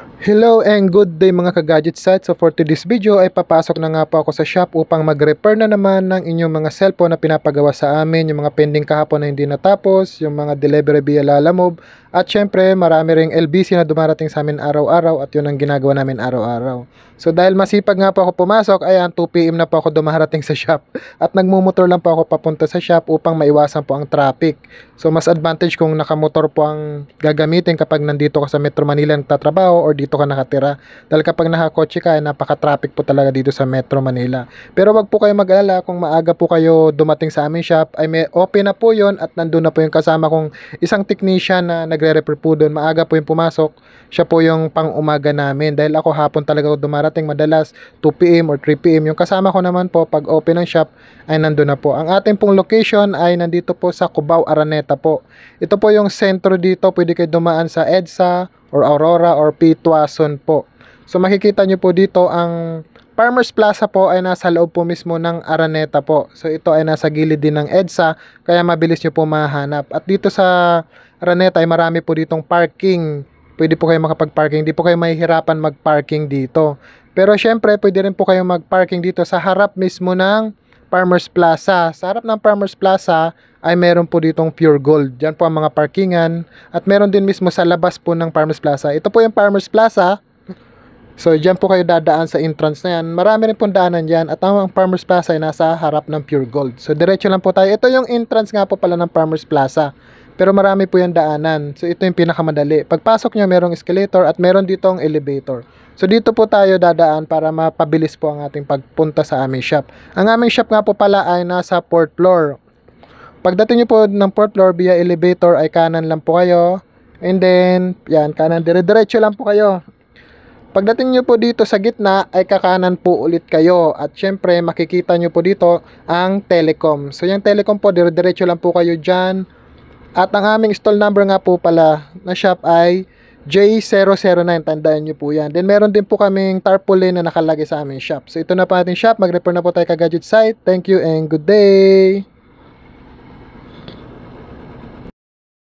Hello and good day mga ka-gadget site. So for today's video ay papasok na nga po ako sa shop upang mag-repair na naman ng inyong mga cellphone na pinapagawa sa amin, yung mga pending kahapon na hindi natapos, yung mga delivery via Lalamove, at syempre marami ring LBC na dumarating sa amin araw-araw at yun ang ginagawa namin araw-araw. So dahil masipag nga po ako pumasok, ayan 2 PM na po ako dumarating sa shop at nagmumotor lang po ako papunta sa shop upang maiwasan po ang traffic. So mas advantage kung nakamotor po ang gagamitin kapag nandito ka sa Metro Manila nagtatrabaho or dito ka nakatira. Dahil kapag nakakotse ka, napaka-traffic po talaga dito sa Metro Manila. Pero wag po kayo mag-alala kung maaga po kayo dumating sa aming shop, ay may open na po yon at nandun na po yung kasama kong isang technician na nagre-repair po doon. Maaga po yung pumasok, siya po yung pang-umaga namin. Dahil ako hapon talaga ako dumarating madalas 2 PM or 3 PM. Yung kasama ko naman po pag open ng shop ay nandun na po. Ang ating pong location ay nandito po sa Cubao, Araneta po. Ito po yung sentro dito. Pwede kayo dumaan sa EDSA or Aurora or P. Tuason po. So makikita nyo po dito ang Farmers Plaza po ay nasa loob po mismo ng Araneta po. So ito ay nasa gilid din ng EDSA kaya mabilis nyo po mahanap. At dito sa Araneta ay marami po ditong parking. Pwede po kayo makapag-parking. Hindi po kayo mahihirapan mag-parking dito. Pero syempre pwede rin po kayo mag-parking dito sa harap mismo ng Farmers Plaza. Sa harap ng Farmers Plaza ay meron po ditong Pure Gold. Diyan po ang mga parkingan. At meron din mismo sa labas po ng Farmers Plaza. Ito po yung Farmers Plaza. So diyan po kayo dadaan sa entrance na yan. Marami rin pong daanan dyan. At ang Farmers Plaza ay nasa harap ng Pure Gold. So diretso lang po tayo. Ito yung entrance nga po pala ng Farmers Plaza. Pero marami po yung daanan. So ito yung pinakamadali. Pagpasok nyo merong escalator at meron ditong elevator. So dito po tayo dadaan para mapabilis po ang ating pagpunta sa aming shop. Ang aming shop nga po pala ay nasa 4th floor. Pagdating nyo po ng 4th floor via elevator ay kanan lang po kayo. And then, yan, kanan, dire-diretso lang po kayo. Pagdating nyo po dito sa gitna ay kakanan po ulit kayo. At syempre makikita nyo po dito ang telecom. So yung telecom po, dire-diretso lang po kayo dyan. At ang aming stall number nga po pala na shop ay J009. Tandaan nyo po yan. Then meron din po kaming tarpaulin na nakalagay sa aming shop. So ito na po ating shop. Mag-repair na po tayo ka-gadget site. Thank you and good day!